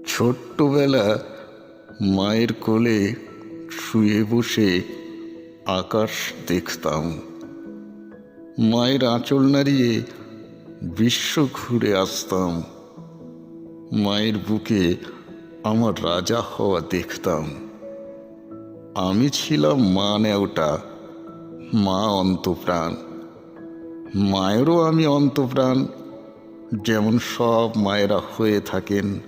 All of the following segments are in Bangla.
ছোট্টবেলা মায়ের কোলে শুয়ে বসে আকাশ দেখতাম। মায়ের আঁচল নাড়িয়ে বিশ্ব ঘুরে আসতাম। মায়ের বুকে আমার রাজা হওয়া দেখতাম। আমি ছিলাম মা নেওটা, মা অন্তপ্রাণ। মায়েরও আমি অন্তপ্রাণ, যেমন সব মায়েরা হয়ে থাকেন।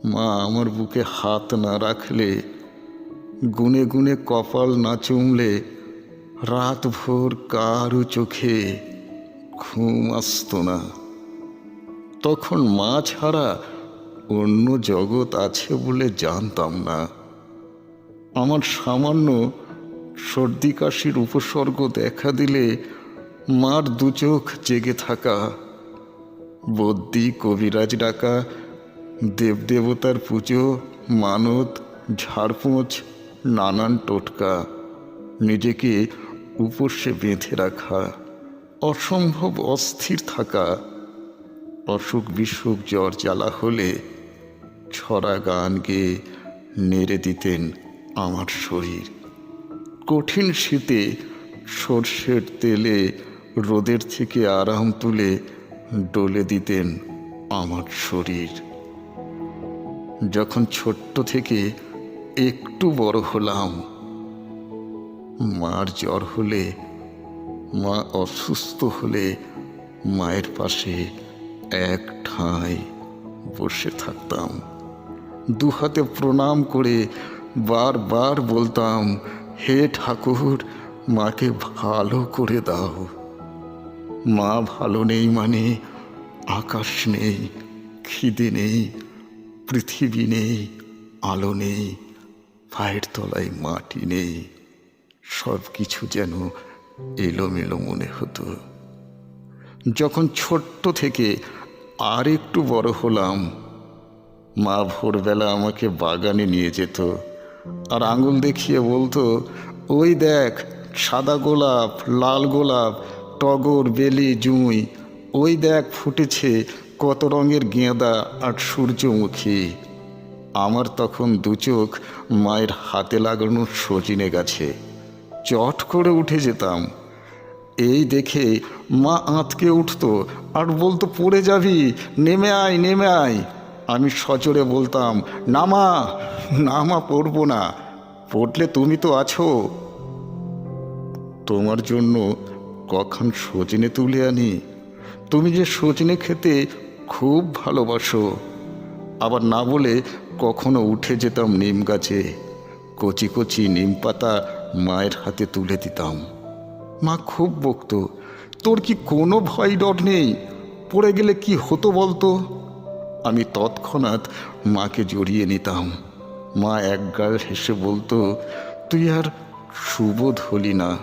মা আমার বুকে হাত না রাখলে, গুনে গুনে কপাল না চুমলে, রাত ভোর কারু চোখে ঘুম আসত না। তখন মা ছাড়া অন্য জগৎ আছে বলে জানতাম না। আমার সামান্য সর্দি কাশির উপসর্গ দেখা দিলে মার দু চোখ জেগে থাকা, বদ্যি কবিরাজ ডাকা, দেবদেবতার পুজো, মানত, ঝাড়পোঁছ, নানান টোটকা, নিজেকে উপসে বেঁধে রাখা, অসম্ভব অস্থির থাকা, অসুখ বিসুখ জ্বর জ্বালা হলে ছড়া গান গেয়ে নেড়ে দিতেন আমার শরীর। কঠিন শীতে সর্ষের তেলে রোদের থেকে আরাম তুলে ডলে দিতেন আমার শরীর। যখন ছোট্ট থেকে একটু বড় হলাম, মার জ্বর হলে, মা অসুস্থ হলে মায়ের পাশে এক ঠাঁই বসে থাকতাম। দুহাতে প্রণাম করে বারবার বলতাম, হে ঠাকুর, মাকে ভালো করে দাও। মা ভালো নেই মানে আকাশ নেই, খিদে নেই, পৃথিবী নেই, আলো নেই, পায়ের তলায় মাটি নেই। সব কিছু যেন এলোমেলো মনে হতো। যখন ছোট্ট থেকে আর একটু বড় হলাম, মা ভোরবেলা আমাকে বাগানে নিয়ে যেত আর আঙুল দেখিয়ে বলতো, ওই দেখ সাদা গোলাপ, লাল গোলাপ, টগর, বেলি, জুঁই, ওই দেখ ফুটেছে কত রঙের গেঁদা আর সূর্যমুখী। আমার তখন দু চোখ মায়ের হাতে লাগানো সজিনে গাছে। চট করে উঠে যেতাম। এই দেখে মা আঁতকে উঠতো আর বলতো, পড়ে যাবি, নেমে আয়, নেমে আয়। আমি সজোরে বলতাম, না মা, না মা, পড়বো না। পড়লে তুমি তো আছো। তোমার জন্য কখন সজনে তুলে আনি। তুমি যে সজনে খেতে খুব ভালোবাসো। আবার না বলে কখনো উঠে যেতাম নিম গাছে। কচি কচি নিম পাতা মায়ের হাতে তুলে দিতাম। মা খুব বকতো, তোর কি কোনো ভয় ডর নেই? পড়ে গেলে কি হতো বলতো? আমি তৎক্ষণাৎ মাকে জড়িয়ে নিতাম। মা একগাল হেসে বলতো, তুই আর সুবোধ হলি না।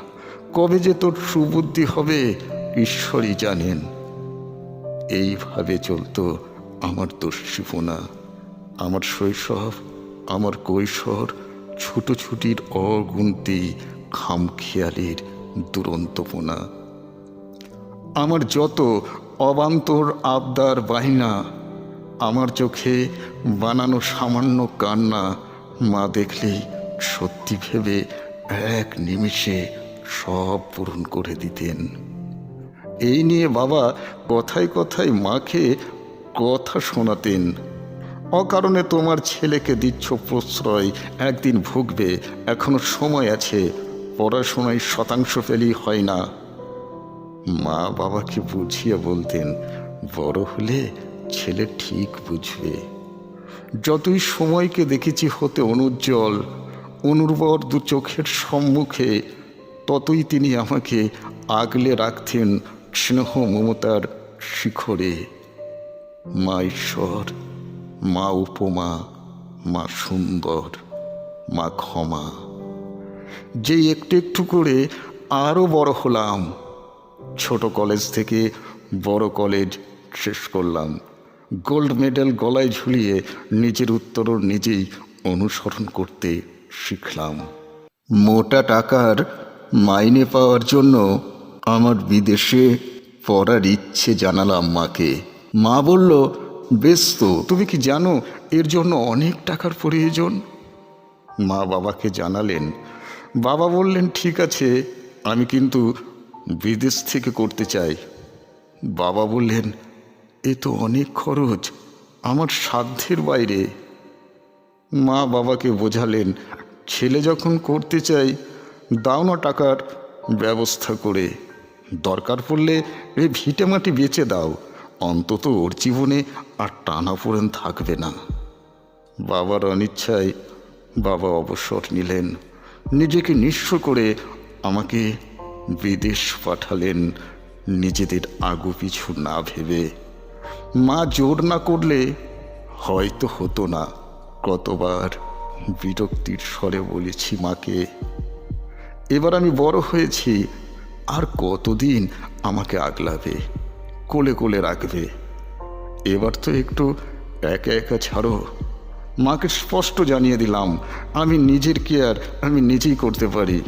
কবে যে তোর সুবুদ্ধি হবে ঈশ্বরই জানেন। এইভাবে চলতো আমার দস্যুপনা, আমার শৈশব, আমার কৈশোর, ছুটোছুটির অগুন্তি খামখেয়ালির দুরন্তপনা। আমার যত অবান্তর আবদার বাহিনা, আমার চোখে বানানো সামান্য কান্না মা দেখলেই সত্যি ভেবে এক নিমিষে সব পূরণ করে দিতেন। এই নিয়ে বাবা কথায় কথায় মাকে কথা শোনাতেন, অকারণে তোমার ছেলেকে দিচ্ছ প্রশ্রয়, একদিন ভুগবে, এখনো সময় আছে, পড়াশোনায় শতাংশ পেলেই হয় না। মা বাবাকে বুঝিয়ে বলতেন, বড় হলে ছেলে ঠিক বুঝবে। যতই সময়কে দেখেছি হতে অনুজ্জ্বল, অনুর্বর দু চোখের সম্মুখে, ততই তিনি আমাকে আগলে রাখতেন স্নেহ মমতার শিখরে। মা ঈশ্বর, মা উপমা, মা সুন্দর, মা ক্ষমা। যেই একটু একটু করে আরও বড় হলাম, ছোট কলেজ থেকে বড় কলেজ শেষ করলাম। গোল্ড মেডেল গলায় ঝুলিয়ে নিজের উত্তরণ নিজেই অনুসরণ করতে শিখলাম। মোটা টাকার মাইনে পাওয়ার জন্য আমার বিদেশে পড়ার ইচ্ছে জানালাম মাকে। মা বলল, বেশ তো, তুমি কি জানো এর জন্য অনেক টাকার প্রয়োজন? মা বাবাকে জানালেন। বাবা বললেন, ঠিক আছে, আমি কিন্তু বিদেশ থেকে করতে চাই। বাবা বললেন, এ তো অনেক খরচ, আমার সাধ্যের বাইরে। মা বাবাকে বোঝালেন, ছেলে যখন করতে চাই, দাও না টাকার ব্যবস্থা করে। দরকার পড়লে এই ভিটেমাটি বেচে দাও, অন্তত ওর জীবনে আর টানাপোড়েন থাকবে না। বাবার অনিচ্ছায় বাবা অবসর নিলেন। নিজেকে নিঃস্ব করে আমাকে বিদেশ পাঠালেন, নিজেদের আগু পিছু না ভেবে। মা জোর না করলে হয়তো হতো না। কতবার বিরক্তির স্বরে বলেছি মাকে, এবার আমি বড় হয়েছি, আর কতদিন আমাকে আগলাবে, কোলে কোলে রাখবে? এবার তো একটু একা একা ছাড়ো। মাকে স্পষ্ট জানিয়ে দিলাম, আমি নিজের কেয়ার আমি নিজেই করতে পারি।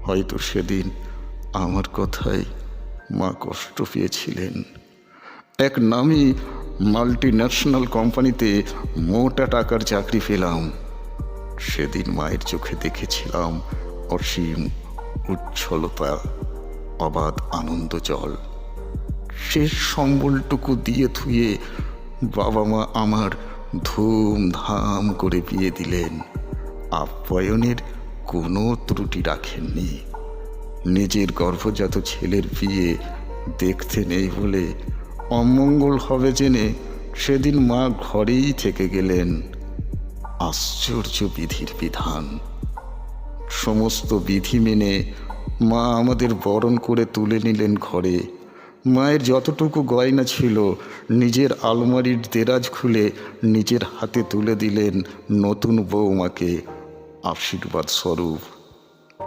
হয়তো সেদিন আমার কথায় মা কষ্ট পেয়েছিলেন। এক নামী মাল্টি ন্যাশনাল কোম্পানিতে মোটা টাকার চাকরি পেলাম। সেদিন মায়ের চোখে দেখেছিলাম অসীম উচ্ছলতা, অবাধ আনন্দ জল। শেষ সম্বলটুকু দিয়ে থুয়ে বাবা মা আমার ধুমধাম করে বিয়ে দিলেন। আপ্যায়নের কোনো ত্রুটি রাখেননি। নিজের গর্ভজাত ছেলের বিয়ে দেখতে নেই বলে অমঙ্গল হবে জেনে সেদিন মা ঘরেই থেকে গেলেন। আশ্চর্য বিধির বিধান। সমস্ত বিধি মেনে মা আমাদের বরণ করে তুলে নিলেন ঘরে। মায়ের যতটুকু গয়না ছিল নিজের আলমারির দেরাজ খুলে নিজের হাতে তুলে দিলেন নতুন বৌমাকে আশীর্বাদ স্বরূপ।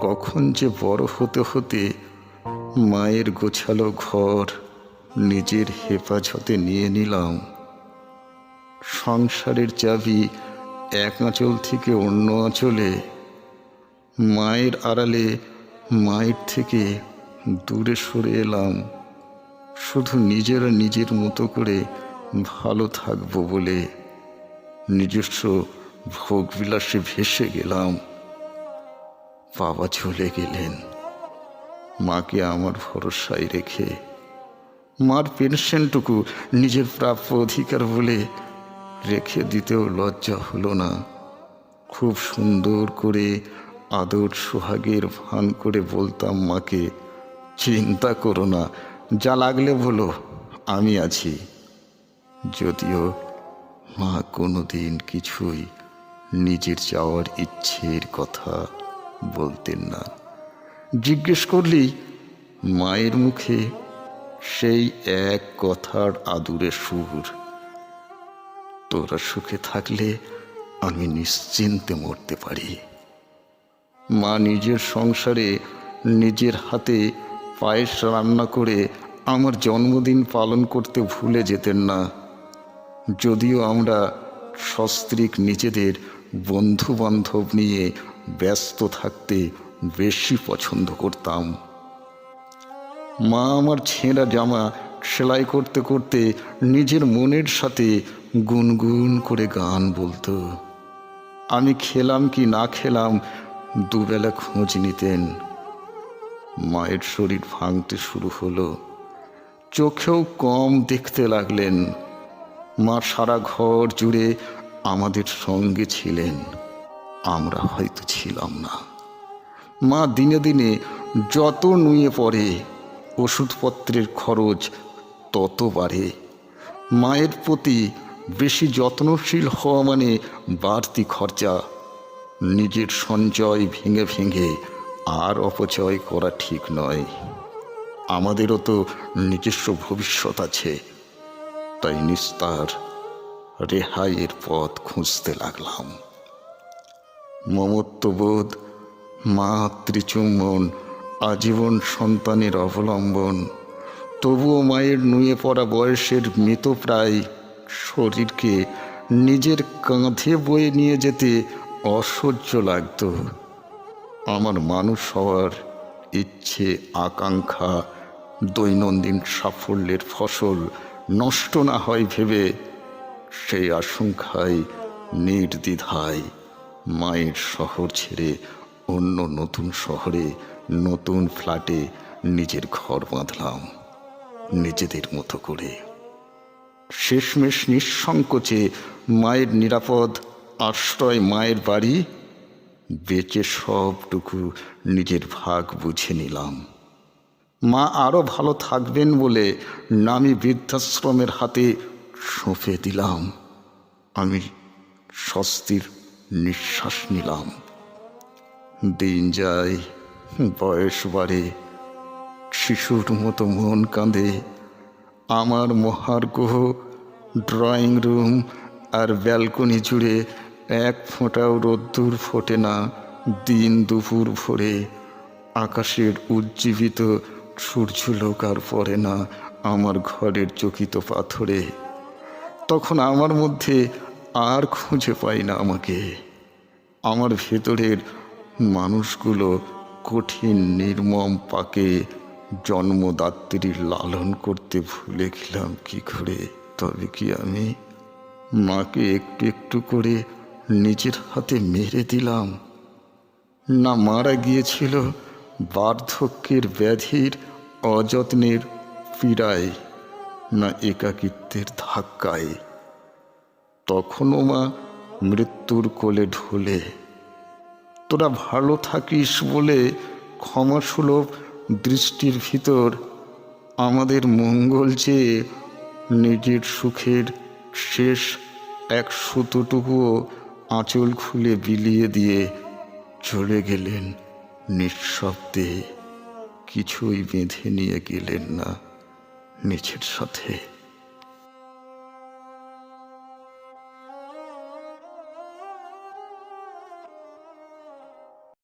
কখন যে বড় হতে হতে মায়ের গোছালো ঘর নিজের হেফাজতে নিয়ে নিলাম। সংসারের চাবি এক আঁচল থেকে অন্য আঁচলে, মায়ের আড়ালে মায়ের থেকে দূরে সরে এলাম। শুধু নিজেরা নিজের মতো করে ভালো থাকবো বলে নিজস্ব ভোগবিলাসে ভেসে গেলাম। বাবা চলে গেলেন, মাকে আমার ভরসায় রেখে। মার পেনশনটুকু নিজের প্রাপ্য অধিকার বলে রেখে দিতেও লজ্জা হলো না। খুব সুন্দর করে আদর সোহাগের ভান করে বলতাম মাকে, চিন্তা করো না, যা লাগলে বলো, আমি আছি। যদিও মা কোনোদিন কিছুই নিজের যাওয়ার ইচ্ছের কথা বলতেন না। জিজ্ঞেস করলেই মায়ের মুখে সেই এক কথার আদুরে সুর, তোরা সুখে থাকলে আমি নিশ্চিন্তে মরতে পারি। মা নিজের সংসারে নিজের হাতে পায়েস রান্না করে আমার জন্মদিন পালন করতে ভুলে যেতেন না। যদিও আমরা সস্ত্রীক নিজেদের বন্ধু বান্ধব নিয়ে ব্যস্ত থাকতে বেশি পছন্দ করতাম। মা আমার ছেঁড়া জামা সেলাই করতে করতে নিজের মনের সাথে গুনগুন করে গান বলতো। আমি খেলাম কি না খেলাম দুবেলা খোঁজ নিতেন। মায়ের শরীর ভাঙতে শুরু হলো, চোখেও কম দেখতে লাগলেন। মা সারা ঘর জুড়ে আমাদের সঙ্গে ছিলেন, আমরা হয়তো ছিলাম না। মা দিনে দিনে যত নুয়ে পড়ে, ওষুধপত্রের খরচ তত বাড়ে। মায়ের প্রতি বেশি যত্নশীল হওয়া মানে বাড়তি খরচা। নিজের সঞ্চয় ভেঙে ভেঙে আর অপচয় করা ঠিক নয়। আমাদেরও তো নিজস্ব ভবিষ্যৎ আছে। তাই নিস্তার রেহাইয়ের পথ খুঁজতে লাগলাম। মমত্ববোধ, মাতৃচুম্বন, আজীবন সন্তানের অবলম্বন। তবুও মায়ের নুয়ে পড়া বয়সের মৃতপ্রায় শরীরকে নিজের কাঁধে বয়ে নিয়ে যেতে অসহ্য লাগত। আমার মানুষ হওয়ার ইচ্ছে আকাঙ্ক্ষা দৈনন্দিন সাফল্যের ফসল নষ্ট না হয় ভেবে সেই আশঙ্কায় নির্দ্বিধায় মায়ের শহর ছেড়ে অন্য নতুন শহরে নতুন ফ্ল্যাটে নিজের ঘর বাঁধলাম নিজেদের মতো করে। শেষমেশ নিঃসংকোচে মায়ের নিরাপদ আশ্রয় মায়ের বাড়ি বেচে সবটুকু নিজের ভাগ বুঝে নিলাম। মা আরও ভালো থাকবেন বলে নামি বৃদ্ধাশ্রমের হাতে সঁপে দিলাম। আমি স্বস্তির নিঃশ্বাস নিলাম। দিন যায়, বয়স বাড়ে, শিশুর মতো মন কাঁদে। আমার মহার্ঘ ড্রয়িং রুম আর ব্যালকনি জুড়ে এক ফোঁটাও রোদ্দুর ফোটে না দিন দুপুর ভরে। আকাশের উজ্জীবিত সূর্যলোক আর পড়ে না আমার ঘরের চকিত পাথরে। তখন আমার মধ্যে আর খুঁজে পাই না আমাকে। আমার ভেতরের মানুষগুলো কঠিন নির্মম পাকে জন্মদাত্রীর লালন করতে ভুলে গেলাম কি করে। তবে কি আমি মাকে একটু একটু করে নিজের হাতে মেরে দিলাম? না মারা গিয়েছিল বার্ধক্যের ব্যাধির অযত্নের পীড়ায়, না একাকিত্বের ধাক্কায়। তখনও মা মৃত্যুর কোলে ঢলে। তোরা ভালো থাকিস বলে ক্ষমাসুলভ দৃষ্টির ভিতর আমাদের মঙ্গল চেয়ে নিজের সুখের শেষ এক সুতোটুকুও আঁচল খুলে বিলিয়ে দিয়ে চলে গেলেন নিঃশব্দে। কিছুই বেঁধে নিয়ে গেলেন না নিজের সাথে।